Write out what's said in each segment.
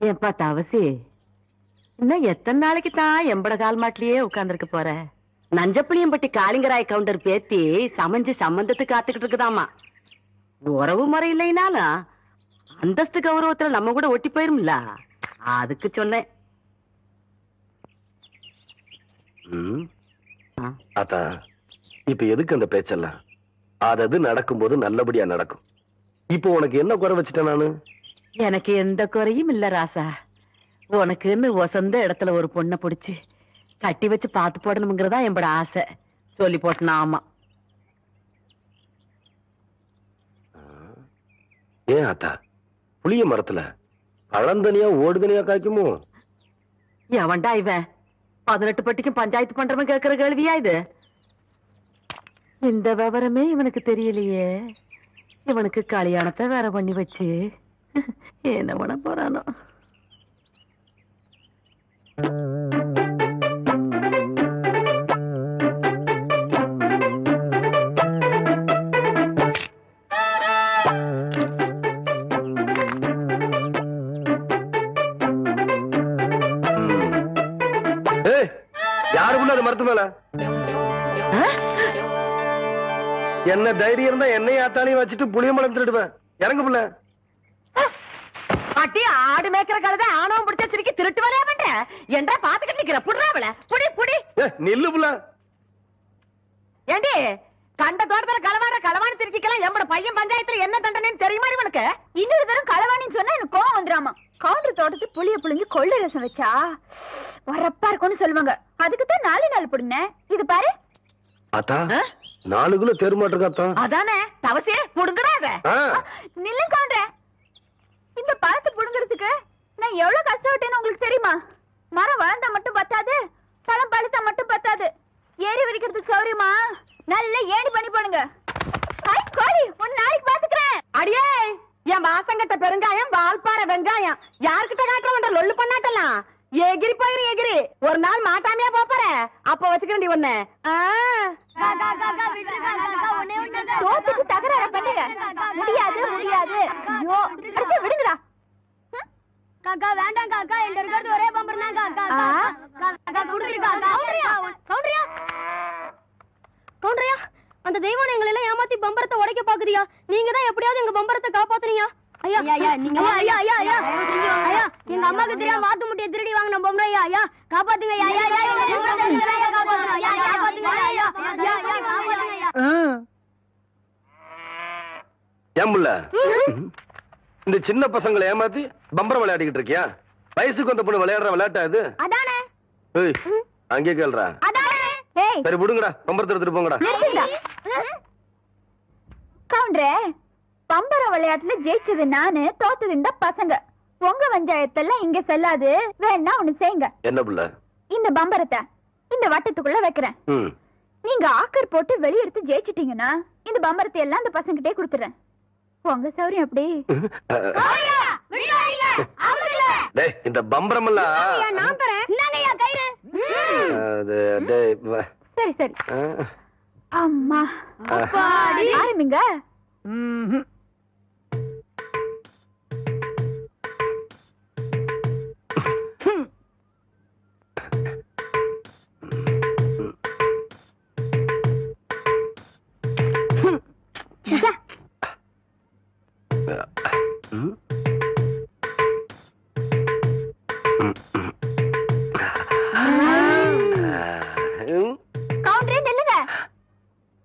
ஏப்பா தவசி, இன்னும் எத்தனை நாளைக்கு தான் எம்பட கால் மாட்டிலேயே உட்கார்ந்துருக்க போற? நஞ்சப்புளியம்பட்டி காளிங்கராய் கவுண்டர் பேத்தி சமைஞ்சு சம்பந்தத்துக்கு காத்துக்கிட்டு இருக்குதாமா. உறவு முறை இல்லைனாலும் அந்தஸ்து கௌரவத்துல நம்ம கூட ஒட்டி போயிரும்ல, அதுக்கு சொன்னேன். அத்தா, இப்ப எதுக்கு அந்த பேச்செல்லாம்? அது நடக்கும்போது நல்லபடியா நடக்கும். இப்போ உனக்கு என்ன குறை வச்சுட்டேன் நானு? எனக்கு எந்த குறையும் இல்ல ராசா. உனக்குன்னு சொந்த இடத்துல ஒரு பொண்ணை பிடிச்சு கட்டி வச்சு பார்த்து போடணுங்கிறதா என்னோட ஆசை. சொல்லி போட்டனா? ஆமா. ஏன் அத்தா, புளிய மரத்துல பழந்தனியா ஓடுதனியா காய்க்குமோ? எவன்டா இவன் 18 பட்டிக்கும் பஞ்சாயத்து பண்றவன் கேட்கிற கேள்வியா இது? இந்த விவரமே இவனுக்கு தெரியலையே. இவனுக்கு கல்யாணத்தை வேற பண்ணி வச்சு என்ன பண்ண போறானோ? யாருக்குள்ள அது மரத்து மேல என்ன தைரியம் இருந்தா என்னையும் ஆத்தாலையும் வச்சுட்டு புளிய மரம் திருடுவேன். இறங்க புள்ள. பாட்டி, ஆடு மேய்க்கிற கழுத ஆணவம் பிடிச்ச சிரிக்கி திருட்டு வரையா பண்ற? என்றா பாத்துக்கிட்டு நிக்கிற? புடுறாவல புடி புடி. நில்லு புள்ள. ஏண்டி, கண்ட தோட்டத்துல களவாணி திருச்சிக்கலாம் எம்மட பையன் பஞ்சாயத்துல என்ன தண்டனைன்னு தெரியுமா இவனுக்கு? இன்னொரு தரம் களவாணின்னு சொன்னா எனக்கு கோவம் வந்துடாமா. கவுண்டர் தோட்டத்து புளிய புளிஞ்சு கொள்ளை ரசம் வச்சா வரப்பா இருக்கும்னு சொல்லுவாங்க. அதுக்குதான் 4 நாள் புடுங்க. இது பாரு அத்தா, 4 கிலோ தெருமாட்டிருக்கா? அதானே தவசே, புடுங்கடாத. நில்லு கவுண்டர், இந்த பழத்தை புடுங்கிறதுக்கு நான் எவ்வளவு கஷ்டப்பட்டேன்னு உங்களுக்கு தெரியுமா? மரம் வளர்ந்தா மட்டும் பத்தாது, பழம் பழுத்தா மட்டும் பத்தாது. ஏறி வடிக்கிறதுக்கு சௌரியமா நல்ல ஏணி பண்ணி போடுங்க. கோழி, ஒரு நாளைக்கு பாத்துக்கிறேன். அடியே, என் வாசங்கட்ட பெருங்காயம், வால்பாறை வெங்காயம் யாருக்கிட்ட காட்டுறவன்ற லொல்லு பண்ணாட்டலாம். எகிரி போயிரு எகிரி. ஒரு நாள் மாட்டாமையா போற, அப்ப வச்சுக்கிறேன் ஒண்ணு. தோத்துக்கு தகராறு பண்ணுங்க. முடியாது முடியாது. ஐயோ, விடுங்கடா. காக்கா வேண்டாம் காக்கா, என்கிட்ட இருக்கிறது ஒரே பம்பர் தான் காக்கா. காக்கா குடுக்குறீங்க. கவுண்டரியா கவுண்டரியா, அந்த தெய்வம் எங்களை எல்லாம் ஏமாத்தி பம்பரத்தை உடைக்க பாக்குறியா? நீங்க தான் எப்படியாவது எங்க பம்பரத்தை காப்பாத்துறீங்க. ஐயா ஐயா, நீங்க ஐயா ஐயா ஐயா ஐயா, எங்க அம்மாக்கு தெரியாம வாத்து முட்டைய திருடி வாங்கின பொம்பளை. ஐயா ஐயா காப்பாத்துங்க. ஐயா ஐயா ஐயா காப்பாத்துங்க. ஐயா காப்பாத்துங்க. ஐயா ஐயா காப்பாத்துங்க. ஏன் புள்ள, இந்த சின்ன பசங்களை ஏமாத்தி பம்பரம் விளையாடிக்கிட்டு இருக்கியா? வயசுக்கு வந்த பொண்ணு விளையாடுற விளையாட்டா இது? அதானே. அங்கே கேள்றா. சரி விடுங்கடா, பம்பரத்தை எடுத்துட்டு போங்கடா. கவுண்டரே, பம்பர விளையாட்டுல ஜெயிச்சது நானு, தோத்தது இந்த பசங்க. உங்க பஞ்சாயத்தெல்லாம் இங்க செல்லாது. வேணா ஒண்ணு செய்யுங்க. என்ன புள்ள? இந்த பம்பரத்தை இந்த வட்டத்துக்குள்ள வைக்கிறேன். நீங்க ஆக்கர் போட்டு வெளியெடுத்து ஜெயிச்சிட்டீங்கன்னா இந்த பம்பரத்தை எல்லாம் இந்த பசங்கிட்டே கொடுத்துறேன். உங்க சௌரியம் அப்படி. இந்த பம்பரம் எல்லாம் நான் தரேன். சரி சரி. அம்மா ஆரம்பிங்க.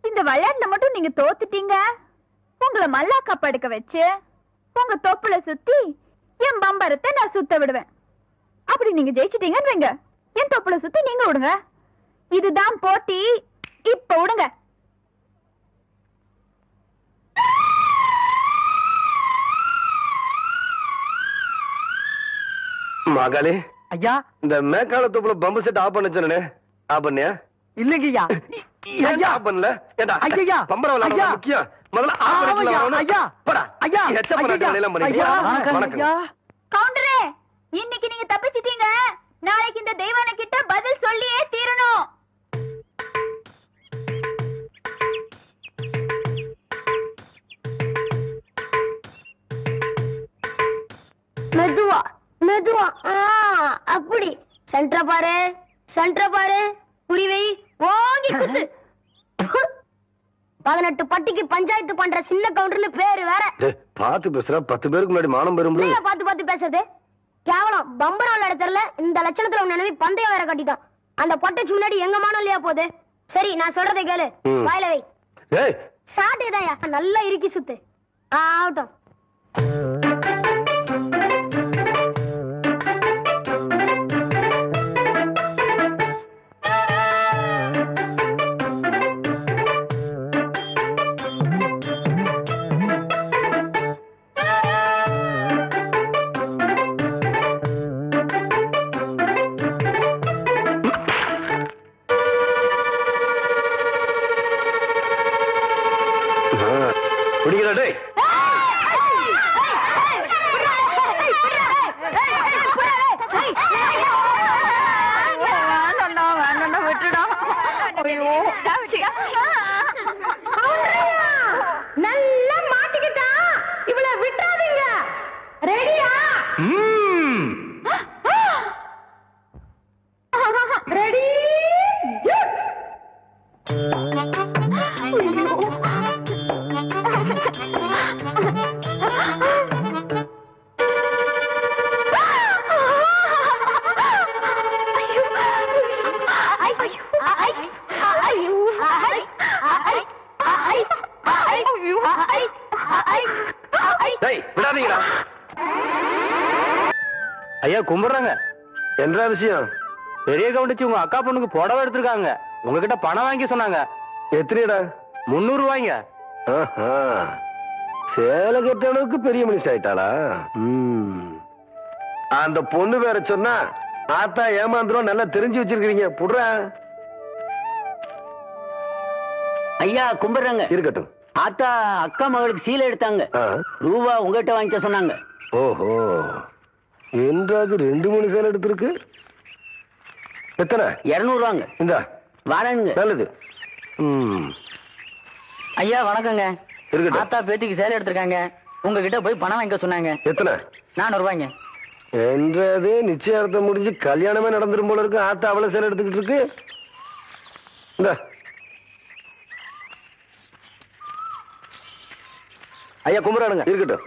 இந்த விளையாட்டுல மட்டும் நீங்க தோத்துட்டீங்க. உங்களை மல்லாக்கா படுக்க வச்சு உங்க தொப்புல சுத்தி என் பம்பரத்தை நான் சுத்த விடுவேன். அப்படி நீங்க ஜெயிச்சிட்டீங்கன்னு வைங்க, என் தொப்புல சுத்தி நீங்க விடுங்க. இதுதான் போட்டி. இப்ப விடுங்க. மகளே, ஐயா, இந்த மேக்கால தொப்புல பம்பு செட் ஆஃப் பண்ண சொன்னே, ஆஃப் பண்ணியா? இல்லைங்கய்யா. ஐயா ஆஃப் பண்ணல. ஏண்டா ஐயா, பம்பரம் விளையாட முக்கியம். முதல்ல ஆஃப் பண்ணிக்கலாம். ஐயா போடா. ஐயா எச்ச பண்ண எல்லாம் பண்ணியா? வணக்கம் கவுண்டரே, இன்னைக்கு நீங்க தப்பிச்சிட்டீங்க. நாளைக்கு இந்த தெய்வான கிட்ட பதில் சொல்லியே தீரணும். மெதுவா மெதுவா அப்படி சென்டர பாரு புரிவை ஓங்கி குத்து 18 பட்டிக்கு பஞ்சாயத்து பண்ற சின்ன கவுண்டர்னு பேரு வேற. பாத்து பேசுற 10 பேருக்கு முன்னாடி மானம் பெறும். பாத்து பேசுறது கேவலம். பம்பரம் விளையாட தெரியல இந்த லட்சணத்துல உன் நினைவு பந்தயம் வேற கட்டிட்டான். அந்த பொட்டச்சு முன்னாடி எங்க மானம் இல்லையா போகுது. சரி நான் சொல்றதை கேளு. வாயில வை. சாட்டுதாயா நல்லா இறுக்கி சுத்து. ஆகட்டும். நல்லா மாட்டிக்கிட்டா இவள விட்டுறாதீங்க. ரெடியா? ரெடி? ஐயா கும்பிடுறாங்க. என்ன விஷயம்? பெரிய கவுண்டச்சி உங்க அக்கா பொண்ணுக்கு புடவை எடுத்திருக்காங்க. உங்ககிட்ட பணம் வாங்கி சொன்னாங்க. எத்தனைடா? 300 ரூபாய்ங்க. சேலை கட்ட அளவுக்கு பெரிய மனுஷன் ஆயிட்டாளா? அந்த பொண்ணு வேற சொன்னா ஆத்தா ஏமாந்துரும். நல்லா தெரிஞ்சு வச்சிருக்கீங்க. புடுற ஐயா கும்பிடுறாங்க. இருக்கட்டும். ஆத்தா அக்கா மகளுக்கு சீலை எடுத்தாங்க. ரூபா உங்ககிட்ட வாங்கிக்க சொன்னாங்க. ஓஹோ, என்றாது 2-3 சேலை எடுத்திருக்கு. எத்தனை? 200 ரூபாங்க. இந்த வாரங்க. நல்லது. ஐயா வணக்கங்க. இருக்கட்டும். ஆத்தா பேத்திக்கு சேலை எடுத்திருக்காங்க. உங்ககிட்ட போய் பணம் வாங்கிக்க சொன்னாங்க. எத்தனை? 400 ரூபாய்ங்க. என்றது நிச்சயார்த்தம் முடிஞ்சு கல்யாணமே நடந்துரும் போல இருக்கு. ஆத்தா அவ்வளவு சேலை எடுத்துக்கிட்டு இருக்கு. இந்த ஐயா கும்பிடானுங்க. இருக்கட்டும்.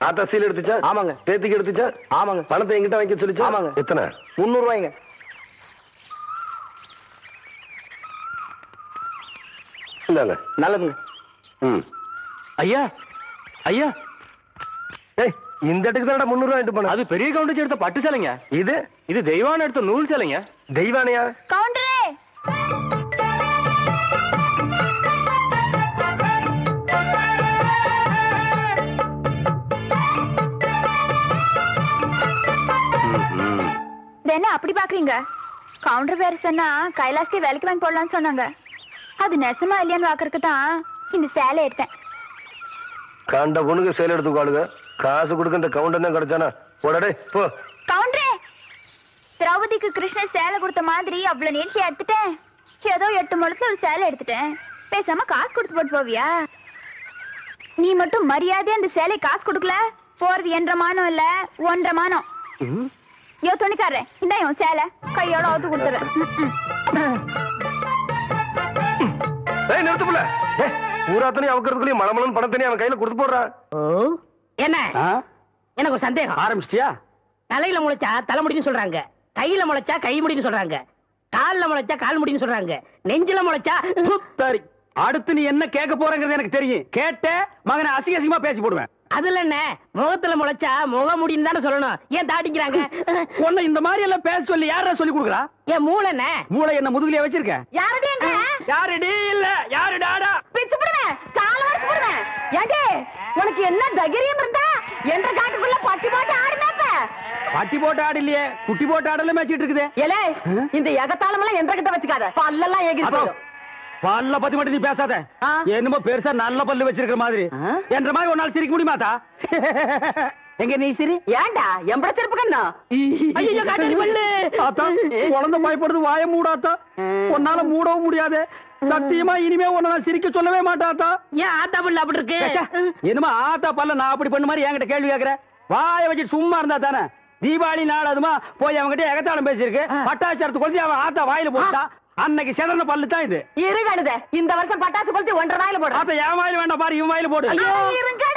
ஆத்தா சீல் எடுத்துச்சா? ஆமாங்க. பேத்திக்கு எடுத்துச்சா? ஆமாங்க. பணத்தை எங்கிட்ட வாங்கி சொல்லிச்சா? ஆமாங்க. எத்தனை? 300 ரூபாய்ங்க. இந்தாங்க. நல்லதுங்க. ஐயா ஐயா, இந்த இடத்துக்கு தான் 300 ரூபாய் எடுத்து போன. அது பெரிய கவுண்டர் எடுத்த பட்டு சேலைங்க. இது தெய்வான எடுத்த நூல் சேலைங்க. தெய்வானையா? கவுண்டரே என்ன அப்படி பாக்குறீங்க? கவுண்டர் வேற சொன்னா கைலாசத்தை வேலைக்கு வாங்கி போடலாம்னு சொன்னாங்க. அது நெசமா இல்லையான்னு பாக்குறதுக்கு தான் இந்த சேலை எடுத்தேன். கண்ட பொண்ணுக்கு சேலை எடுத்துக்காளுங்க. காசு கொடுக்க இந்த கவுண்டர் தான் கிடைச்சானா? போடடே போ. கவுண்டரே, திரௌபதிக்கு கிருஷ்ணன் சேலை கொடுத்த மாதிரி அவ்வளவு நீட்சி எடுத்துட்டேன். ஏதோ 8 முழத்துல ஒரு சேலை எடுத்துட்டேன். பேசாம காசு கொடுத்து போட்டு போவியா? நீ மட்டும் மரியாதையா அந்த சேலை காசு கொடுக்கல, போறது 1.5 மானம் இல்ல 1.5 மானம். யோ துணிக்காரே, இந்த இவன் சேலை கையோட அவுத்து கொடுத்துறேன். நிறுத்துப்புல பூராத்தனையும் அவக்கிறதுக்குள்ளயும் மலமலன் பணத்தனையும் அவன் கையில கொடுத்து போடுறான். என்ன எனக்கு ஒரு சந்தேகம். ஆரம்பிச்சிட்டியா? தலையில முளைச்சா தலைமுடின்னு சொல்றாங்க, கையில முளைச்சா கை முடின்னு சொல்றாங்க, கால்ல முளைச்சா கால் முடின்னு சொல்றாங்க, நெஞ்சில முளைச்சா. சரி, அடுத்து நீ என்ன கேட்க போறங்கிறது எனக்கு தெரியும். கேட்ட மகனை அசிங்க அசிங்கமா பேசி போடுவேன். அதுல என்ன, முகத்துல முளைச்சா முக முடின்னு தானே சொல்லணும். ஏன் தாட்டிக்கிறாங்க? உன்னை இந்த மாதிரி எல்லாம் பேச சொல்லி யாரா சொல்லி கொடுக்குறா? என் மூளை என்ன? மூளை என்ன முதுகுலயே வச்சிருக்க? யாருடைய யாருடி இல்ல யாரு டாடா பிச்சு போடுவேன், கால வரைக்கும் போடுவேன். ஏண்டே உனக்கு என்ன தைரியம் இருந்தா என்ற காட்டுக்குள்ள பட்டி போட்டு ஆடுனாப்ப? பட்டி போட்டு ஆடு இல்லையே, குட்டி போட்டு ஆடல மேய்ச்சிட்டு இருக்குது. ஏலே, இந்த எகத்தாளமெல்லாம் என்ற கிட்ட வச்சுக்காத, பல்லெல்லாம் ஏகி போடும். பல்ல பத்தி மட்டும் நீ பேசாத. என்னமோ பெருசா நல்ல பல்லு வச்சிருக்கிற மாதிரி. என்ற மாதிரி ஒரு நாள் சிரிக்க முடியுமாத்தா? எங்க நீ சிரி. ஏண்டா எம்பட திருப்பு கண்ணா? ஐயோ காட்டு பல்லு. ஆத்தா, குழந்தை பயப்படுது, வாய மூடாத்தா. உன்னால மூடவும் முடியாது. சத்தியமா இனிமே உன்னை நான் சிரிக்க சொல்லவே மாட்டாத்தா. ஏன் ஆத்தா பல்லு அப்படி இருக்கு? என்னமா ஆத்தா பல்ல நான் அப்படி பண்ண மாதிரி என்கிட்ட கேள்வி கேக்குற? வாய வச்சுட்டு சும்மா இருந்தா தானே. தீபாவளி நாள் அதுமா போய் அவங்ககிட்ட எகத்தாளம் பேசியிருக்கு. பட்டாசு எடுத்து கொளுத்தி அவன் ஆத்தா வாயில போட்டா. அன்னைக்கு செதன பல்லு தான் இது. இருங்க இந்த வருஷம் பட்டாசு கொளுத்தி 1.5 நாயில போடு. ஆத்தா என் வாயில வேண்டாம் பாரு, இவன் வாயில போடு. இருங்க.